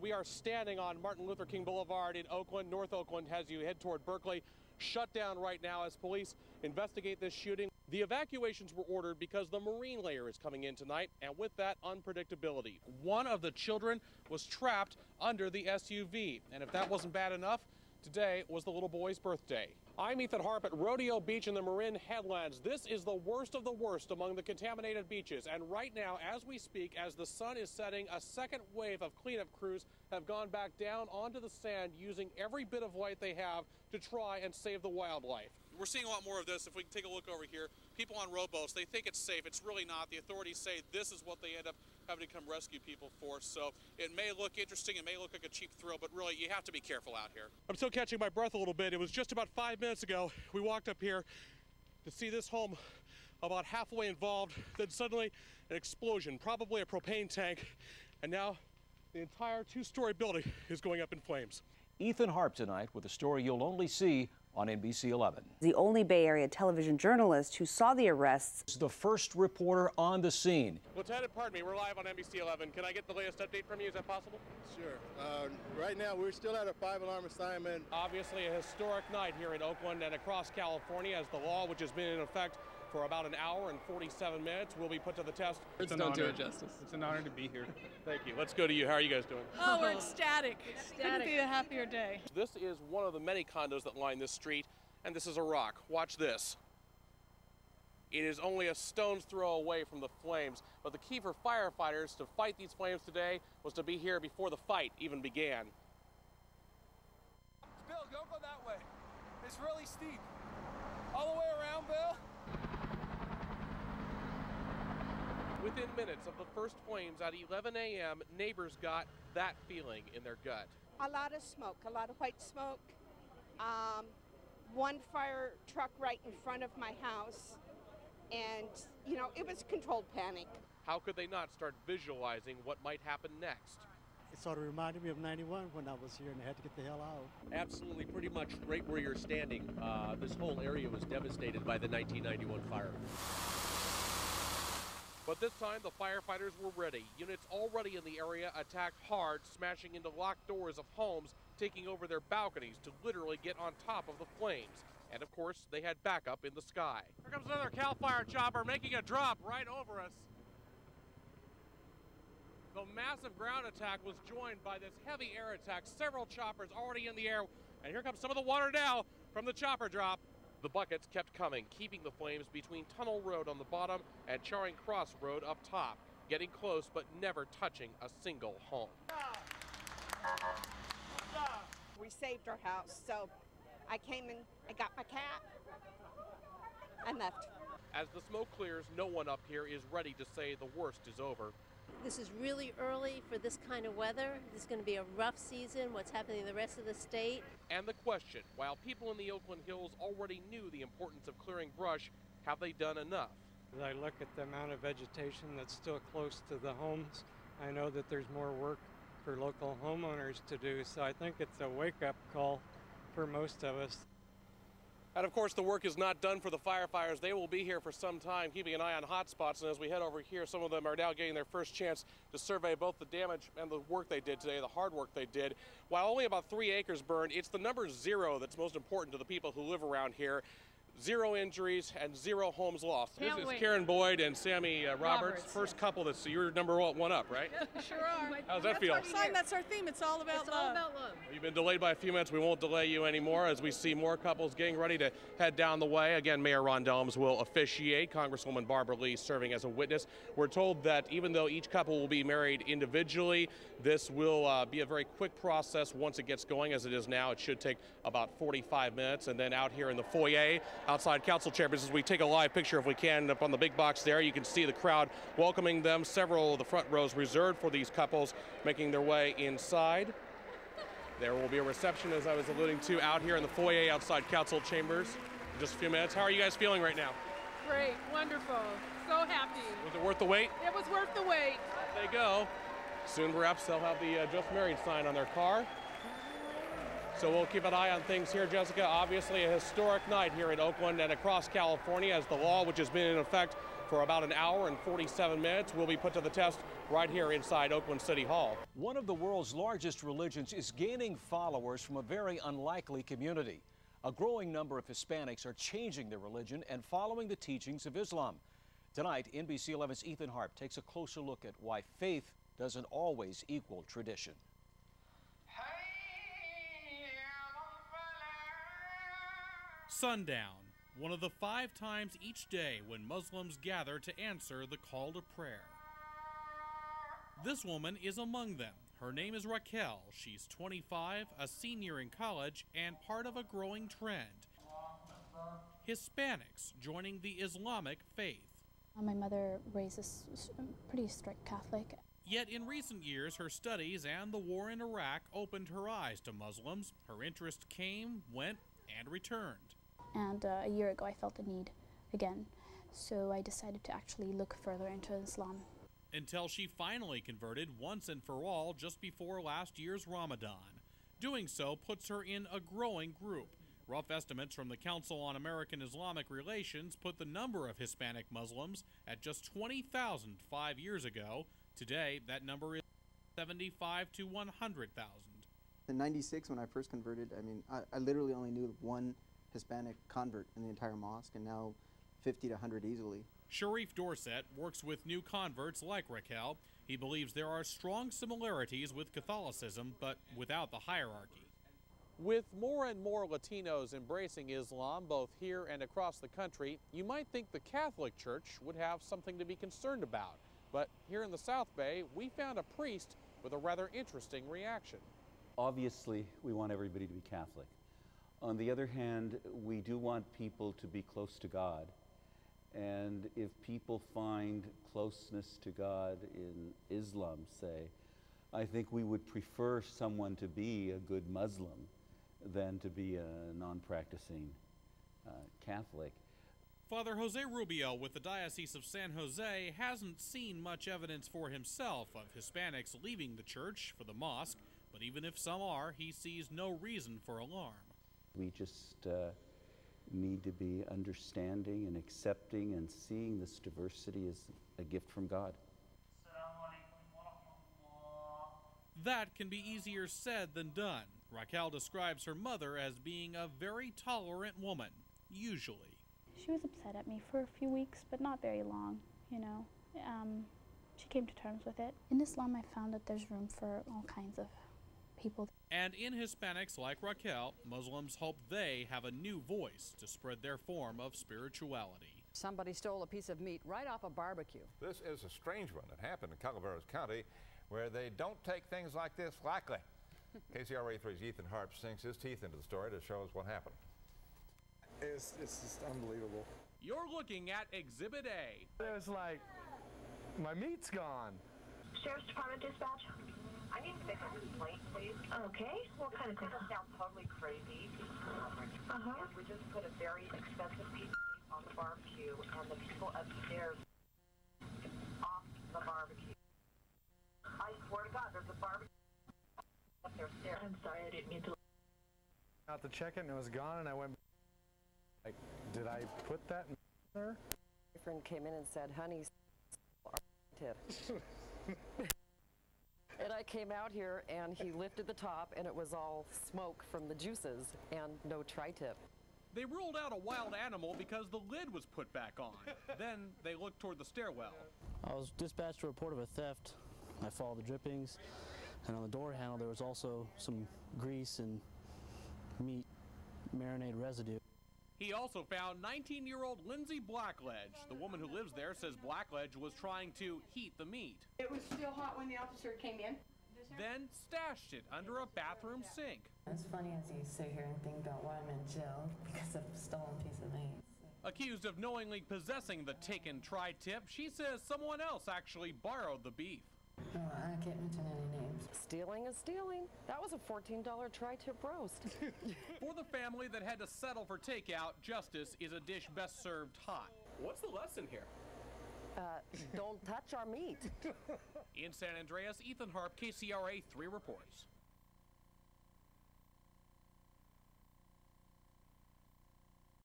We are standing on Martin Luther King Boulevard in Oakland, North Oakland, as you head toward Berkeley. Shut down right now as police investigate this shooting. The evacuations were ordered because the marine layer is coming in tonight, and with that, unpredictability. One of the children was trapped under the SUV, and if that wasn't bad enough, today was the little boy's birthday. I'm Ethan Harp at Rodeo Beach in the Marin Headlands. This is the worst of the worst among the contaminated beaches. And right now, as we speak, as the sun is setting, a second wave of cleanup crews have gone back down onto the sand using every bit of light they have to try and save the wildlife. We're seeing a lot more of this. If we can take a look over here, people on rowboats, they think it's safe. It's really not. The authorities say this is what they end up having to come rescue people for. So it may look interesting, it may look like a cheap thrill, but really you have to be careful out here. I'm still catching my breath a little bit. It was just about 5 minutes ago we walked up here to see this home about halfway involved. Then suddenly an explosion, probably a propane tank, and now the entire two-story building is going up in flames. Ethan Harp tonight with a story you'll only see on NBC 11. The only Bay Area television journalist who saw the arrests. It's the first reporter on the scene. Lieutenant, pardon me, we're live on NBC 11. Can I get the latest update from you? Is that possible? Sure. Right now, we're still at a 5-alarm assignment. Obviously, a historic night here in Oakland and across California as the law, which has been in effect for about an hour and 47 minutes, will be put to the test. It's an honor. It's an honor to be here. Thank you. Let's go to you. How are you guys doing? Oh, we're ecstatic. Couldn't be a happier day. This is one of the many condos that line this street, and this is a rock. Watch this. It is only a stone's throw away from the flames, but the key for firefighters to fight these flames today was to be here before the fight even began. Bill, don't go that way. It's really steep. All the way around, Bill. Within minutes of the first flames at 11 a.m., neighbors got that feeling in their gut. A lot of smoke, a lot of white smoke. One fire truck right in front of my house. And, you know, it was controlled panic. How could they not start visualizing what might happen next? It sort of reminded me of 91 when I was here and I had to get the hell out. Absolutely, pretty much right where you're standing. This whole area was devastated by the 1991 fire. But this time, the firefighters were ready. Units already in the area attacked hard, smashing into locked doors of homes, taking over their balconies to literally get on top of the flames. And of course, they had backup in the sky. Here comes another CAL FIRE chopper making a drop right over us. The massive ground attack was joined by this heavy air attack. Several choppers already in the air. And here comes some of the water now from the chopper drop. The buckets kept coming, keeping the flames between Tunnel Road on the bottom and Charing Cross Road up top, getting close but never touching a single home. We saved our house, so I came and I got my cat and left. As the smoke clears, no one up here is ready to say the worst is over. This is really early for this kind of weather. This is going to be a rough season, what's happening in the rest of the state. And the question, while people in the Oakland Hills already knew the importance of clearing brush, have they done enough? As I look at the amount of vegetation that's still close to the homes, I know that there's more work for local homeowners to do, so I think it's a wake-up call for most of us. And of course, the work is not done for the firefighters. They will be here for some time, keeping an eye on hot spots. And as we head over here, some of them are now getting their first chance to survey both the damage and the work they did today, the hard work they did. While only about 3 acres burned, it's the number 0 that's most important to the people who live around here. 0 injuries and 0 homes lost. This is Karen Boyd and Sammy Roberts. First couple that's, so you're number 1 up, right? Sure are. How's that feel? That's our theme. It's all about love. You've been delayed by a few minutes. We won't delay you anymore as we see more couples getting ready to head down the way. Again, Mayor Ron Dellums will officiate. Congresswoman Barbara Lee serving as a witness. We're told that even though each couple will be married individually, this will be a very quick process once it gets going. As it is now, it should take about 45 minutes. And then out here in the foyer, outside council chambers, as we take a live picture if we can up on the big box there, you can see the crowd welcoming them. Several of the front rows reserved for these couples making their way inside. There will be a reception, as I was alluding to, out here in the foyer outside council chambers in just a few minutes. How are you guys feeling right now? Great, wonderful, so happy. Was it worth the wait? It was worth the wait. There they go. Soon perhaps they'll have the just married sign on their car. So we'll keep an eye on things here, Jessica. Obviously a historic night here in Oakland and across California as the law, which has been in effect For about an hour and 47 minutes, we'll be put to the test right here inside Oakland City Hall. One of the world's largest religions is gaining followers from a very unlikely community. A growing number of Hispanics are changing their religion and following the teachings of Islam. Tonight, NBC 11's Ethan Harp takes a closer look at why faith doesn't always equal tradition. Sundown, one of the 5 times each day when Muslims gather to answer the call to prayer. This woman is among them. Her name is Raquel. She's 25, a senior in college, and part of a growing trend. Hispanics joining the Islamic faith. My mother raised us pretty strict Catholic. Yet in recent years, her studies and the war in Iraq opened her eyes to Muslims. Her interest came, went, and returned. And a year ago, I felt the need again. So I decided to actually look further into Islam. Until she finally converted once and for all just before last year's Ramadan. Doing so puts her in a growing group. Rough estimates from the Council on American Islamic Relations put the number of Hispanic Muslims at just 20,000 5 years ago. Today, that number is 75 to 100,000. In '96, when I first converted, I literally only knew one Hispanic convert in the entire mosque, and now 50 to 100 easily. Sharif Dorset works with new converts like Raquel. He believes there are strong similarities with Catholicism, but without the hierarchy. With more and more Latinos embracing Islam, both here and across the country, you might think the Catholic Church would have something to be concerned about. But here in the South Bay, we found a priest with a rather interesting reaction. Obviously, we want everybody to be Catholic. On the other hand, we do want people to be close to God. And if people find closeness to God in Islam, say, I think we would prefer someone to be a good Muslim than to be a non-practicing Catholic. Father Jose Rubio with the Diocese of San Jose hasn't seen much evidence for himself of Hispanics leaving the church for the mosque, but even if some are, he sees no reason for alarm. We just need to be understanding and accepting and seeing this diversity as a gift from God. That can be easier said than done. Raquel describes her mother as being a very tolerant woman, usually. She was upset at me for a few weeks, but not very long, you know. She came to terms with it. In Islam, I found that there's room for all kinds of people. And in Hispanics like Raquel, Muslims hope they have a new voice to spread their form of spirituality. Somebody stole a piece of meat right off a barbecue. This is a strange one that happened in Calaveras County, where they don't take things like this lightly. KCRA 3's Ethan Harp sinks his teeth into the story to show us what happened. It's just unbelievable. You're looking at Exhibit A. It's like, my meat's gone. Sheriff's Department dispatch. I need to fix a complaint, please. Okay. What kind of complaint? This sounds totally crazy. And we just put a very expensive piece of meat on the barbecue, and the people upstairs off the barbecue. I swear to God, there's a barbecue up their stairs. I'm sorry, I didn't mean to. Out to check it, and it was gone, and I went, like, did I put that in there? My friend came in and said, honey, tip. And I came out here, and he lifted the top, and it was all smoke from the juices and no tri-tip. They ruled out a wild animal because the lid was put back on. Then they looked toward the stairwell. I was dispatched to a report of a theft. I followed the drippings, and on the door handle there was also some grease and meat marinade residue. He also found 19-year-old Lindsay Blackledge. The woman who lives there says Blackledge was trying to heat the meat. It was still hot when the officer came in. Then stashed it under a bathroom sink. It's funny as you sit here and think about why I'm in jail because of a stolen piece of meat. Accused of knowingly possessing the taken tri-tip, she says someone else actually borrowed the beef. Oh, I can't mention any names. Stealing is stealing. That was a $14 tri-tip roast. For the family that had to settle for takeout, justice is a dish best served hot. What's the lesson here? Don't touch our meat. In San Andreas, Ethan Harp, KCRA 3 reports.